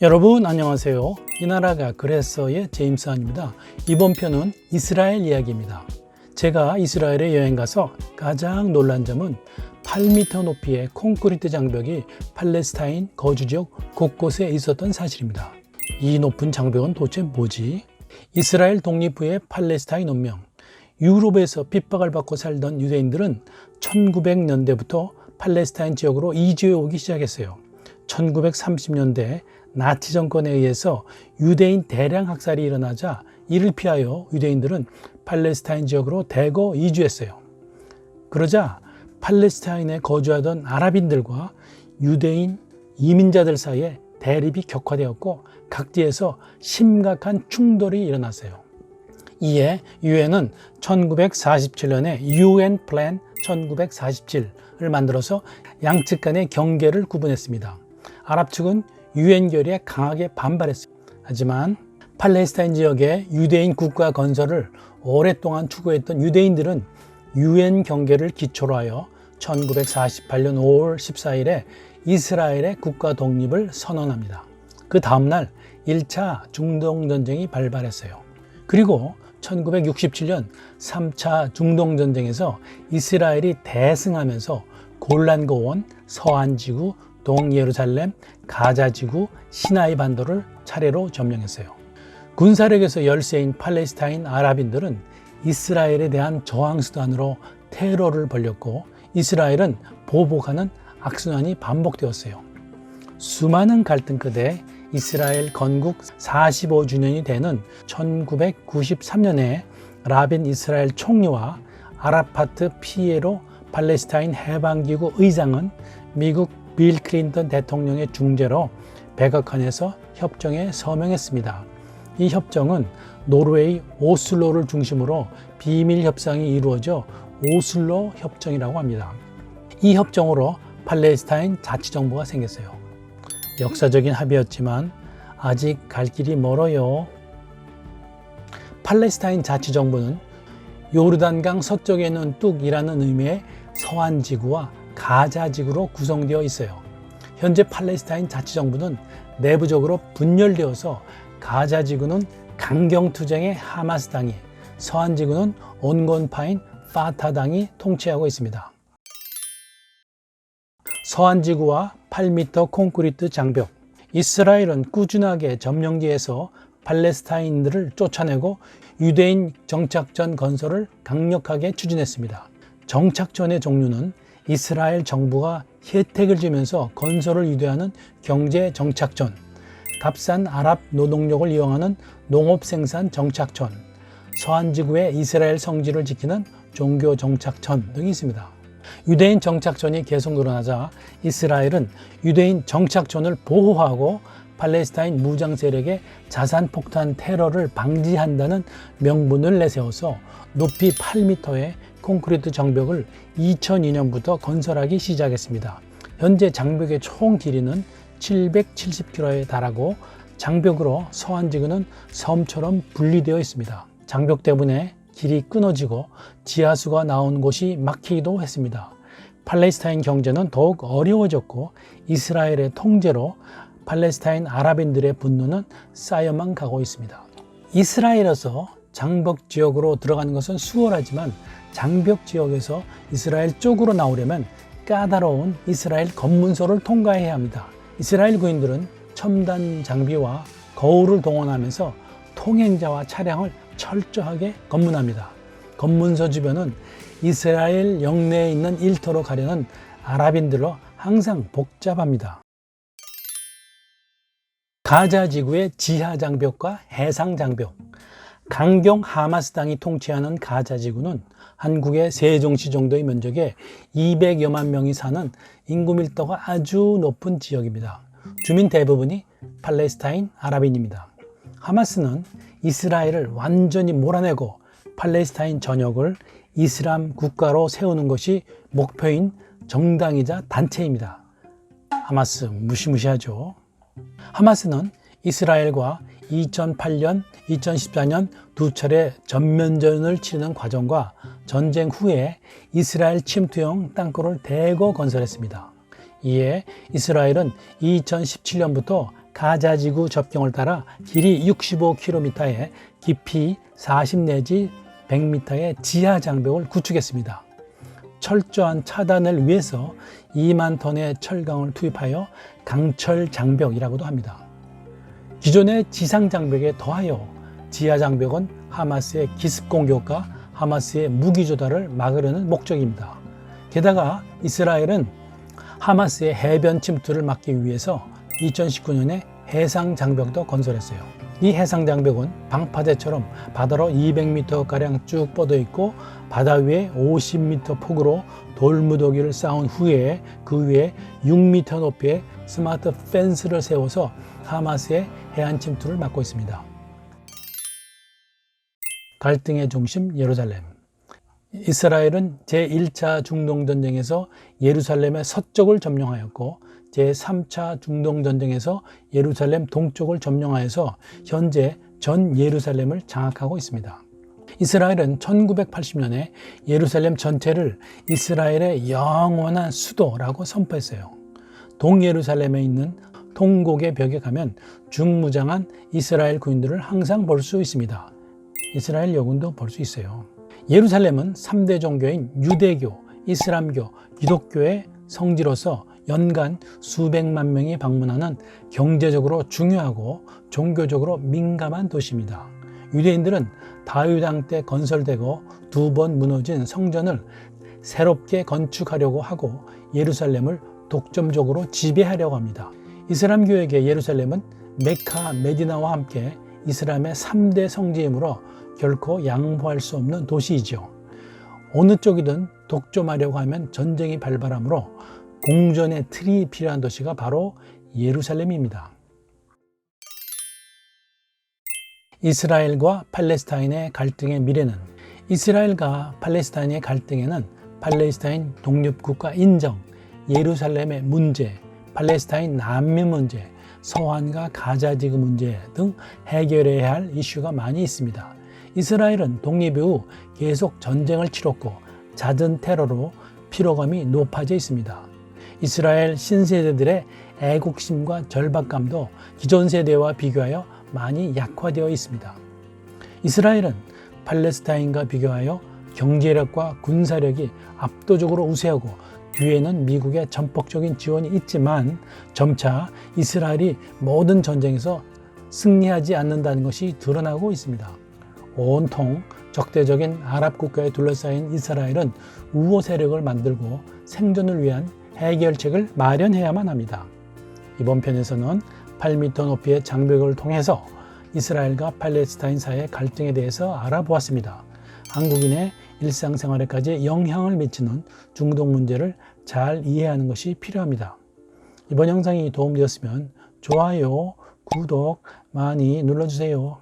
여러분 안녕하세요. 이 나라가 그래서의 제임스 한입니다. 이번 편은 이스라엘 이야기입니다. 제가 이스라엘에 여행 가서 가장 놀란 점은 8m 높이의 콘크리트 장벽이 팔레스타인 거주 지역 곳곳에 있었던 사실입니다. 이 높은 장벽은 도대체 뭐지? 이스라엘 독립 후의 팔레스타인 운명. 유럽에서 핍박을 받고 살던 유대인들은 1900년대부터 팔레스타인 지역으로 이주해 오기 시작했어요. 1930년대 나치 정권에 의해서 유대인 대량 학살이 일어나자 이를 피하여 유대인들은 팔레스타인 지역으로 대거 이주했어요. 그러자 팔레스타인에 거주하던 아랍인들과 유대인 이민자들 사이에 대립이 격화되었고 각지에서 심각한 충돌이 일어났어요. 이에 유엔은 1947년에 UN 플랜 1947을 만들어서 양측 간의 경계를 구분했습니다. 아랍 측은 유엔 결의에 강하게 반발했습니다. 하지만 팔레스타인 지역의 유대인 국가 건설을 오랫동안 추구했던 유대인들은 유엔 경계를 기초로 하여 1948년 5월 14일에 이스라엘의 국가 독립을 선언합니다. 그 다음날 1차 중동전쟁이 발발했어요. 그리고 1967년 3차 중동전쟁에서 이스라엘이 대승하면서 골란고원, 서안지구, 동예루살렘, 가자지구, 시나이 반도를 차례로 점령했어요. 군사력에서 열세인 팔레스타인 아랍인들은 이스라엘에 대한 저항 수단으로 테러를 벌였고 이스라엘은 보복하는 악순환이 반복되었어요. 수많은 갈등 끝에 이스라엘 건국 45주년이 되는 1993년에 라빈 이스라엘 총리와 아라파트 피에로 팔레스타인 해방기구 의장은 미국 빌 클린턴 대통령의 중재로 백악관에서 협정에 서명했습니다. 이 협정은 노르웨이 오슬로를 중심으로 비밀 협상이 이루어져 오슬로 협정이라고 합니다. 이 협정으로 팔레스타인 자치정부가 생겼어요. 역사적인 합의였지만 아직 갈 길이 멀어요. 팔레스타인 자치정부는 요르단강 서쪽에 있는 뚝이라는 의미의 서안지구와 가자지구로 구성되어 있어요. 현재 팔레스타인 자치정부는 내부적으로 분열되어서 가자지구는 강경투쟁의 하마스당이, 서안지구는 온건파인 파타당이 통치하고 있습니다. 서안지구와 8m 콘크리트 장벽. 이스라엘은 꾸준하게 점령지에서 팔레스타인들을 쫓아내고 유대인 정착전 건설을 강력하게 추진했습니다. 정착전의 종류는 이스라엘 정부가 혜택을 주면서 건설을 유도하는 경제 정착전, 값싼 아랍 노동력을 이용하는 농업 생산 정착전, 서안지구의 이스라엘 성지를 지키는 종교 정착전 등이 있습니다. 유대인 정착전이 계속 늘어나자 이스라엘은 유대인 정착전을 보호하고 팔레스타인 무장 세력의 자산 폭탄 테러를 방지한다는 명분을 내세워서 높이 8m의 콘크리트 장벽을 2002년부터 건설하기 시작했습니다. 현재 장벽의 총 길이는 770km에 달하고 장벽으로 서안지구는 섬처럼 분리되어 있습니다. 장벽 때문에 길이 끊어지고 지하수가 나온 곳이 막히기도 했습니다. 팔레스타인 경제는 더욱 어려워졌고 이스라엘의 통제로 팔레스타인 아랍인들의 분노는 쌓여만 가고 있습니다. 이스라엘에서 장벽 지역으로 들어가는 것은 수월하지만 장벽 지역에서 이스라엘 쪽으로 나오려면 까다로운 이스라엘 검문소를 통과해야 합니다. 이스라엘 군인들은 첨단 장비와 거울을 동원하면서 통행자와 차량을 철저하게 검문합니다. 검문소 주변은 이스라엘 영내에 있는 일터로 가려는 아랍인들로 항상 복잡합니다. 가자 지구의 지하 장벽과 해상 장벽. 강경 하마스당이 통치하는 가자 지구는 한국의 세종시 정도의 면적에 200여만 명이 사는 인구 밀도가 아주 높은 지역입니다. 주민 대부분이 팔레스타인 아랍인입니다. 하마스는 이스라엘을 완전히 몰아내고 팔레스타인 전역을 이슬람 국가로 세우는 것이 목표인 정당이자 단체입니다. 하마스 무시무시하죠. 하마스는 이스라엘과 2008년, 2014년 두 차례 전면전을 치르는 과정과 전쟁 후에 이스라엘 침투형 땅굴을 대거 건설했습니다. 이에 이스라엘은 2017년부터 가자지구 접경을 따라 길이 65km에 깊이 40 내지 100m의 지하 장벽을 구축했습니다. 철저한 차단을 위해서 2만 톤의 철강을 투입하여 강철 장벽이라고도 합니다. 기존의 지상 장벽에 더하여 지하 장벽은 하마스의 기습 공격과 하마스의 무기 조달을 막으려는 목적입니다. 게다가 이스라엘은 하마스의 해변 침투를 막기 위해서 2019년에 해상 장벽도 건설했어요. 이 해상 장벽은 방파제처럼 바다로 200m가량 쭉 뻗어 있고 바다 위에 50m 폭으로 돌무더기를 쌓은 후에 그 위에 6m 높이의 스마트 펜스를 세워서 하마스의 해안 침투를 막고 있습니다. 갈등의 중심 예루살렘. 이스라엘은 제1차 중동전쟁에서 예루살렘의 서쪽을 점령하였고 제3차 중동전쟁에서 예루살렘 동쪽을 점령하여서 현재 전 예루살렘을 장악하고 있습니다. 이스라엘은 1980년에 예루살렘 전체를 이스라엘의 영원한 수도라고 선포했어요. 동예루살렘에 있는 통곡의 벽에 가면 중무장한 이스라엘 군인들을 항상 볼 수 있습니다. 이스라엘 여군도 볼 수 있어요. 예루살렘은 3대 종교인 유대교, 이슬람교, 기독교의 성지로서 연간 수백만 명이 방문하는 경제적으로 중요하고 종교적으로 민감한 도시입니다. 유대인들은 다윗 왕 때 건설되고 2번 무너진 성전을 새롭게 건축하려고 하고 예루살렘을 독점적으로 지배하려고 합니다. 이슬람교에게 예루살렘은 메카, 메디나와 함께 이슬람의 3대 성지이므로 결코 양보할 수 없는 도시이죠. 어느 쪽이든 독점하려고 하면 전쟁이 발발하므로 공전의 틀이 필요한 도시가 바로 예루살렘입니다. 이스라엘과 팔레스타인의 갈등의 미래는 이스라엘과 팔레스타인의 갈등에는 팔레스타인 독립국가 인정, 예루살렘의 문제, 팔레스타인 난민 문제, 서한과 가자지구 문제 등 해결해야 할 이슈가 많이 있습니다. 이스라엘은 독립 이후 계속 전쟁을 치렀고 잦은 테러로 피로감이 높아져 있습니다. 이스라엘 신세대들의 애국심과 절박감도 기존 세대와 비교하여 많이 약화되어 있습니다. 이스라엘은 팔레스타인과 비교하여 경제력과 군사력이 압도적으로 우세하고 뒤에는 미국의 전폭적인 지원이 있지만 점차 이스라엘이 모든 전쟁에서 승리하지 않는다는 것이 드러나고 있습니다. 온통 적대적인 아랍 국가에 둘러싸인 이스라엘은 우호 세력을 만들고 생존을 위한 해결책을 마련해야만 합니다. 이번 편에서는 8m 높이의 장벽을 통해서 이스라엘과 팔레스타인 사이의 갈등에 대해서 알아보았습니다. 한국인의 일상생활에까지 영향을 미치는 중동 문제를 잘 이해하는 것이 필요합니다. 이번 영상이 도움되었으면 좋아요, 구독 많이 눌러주세요.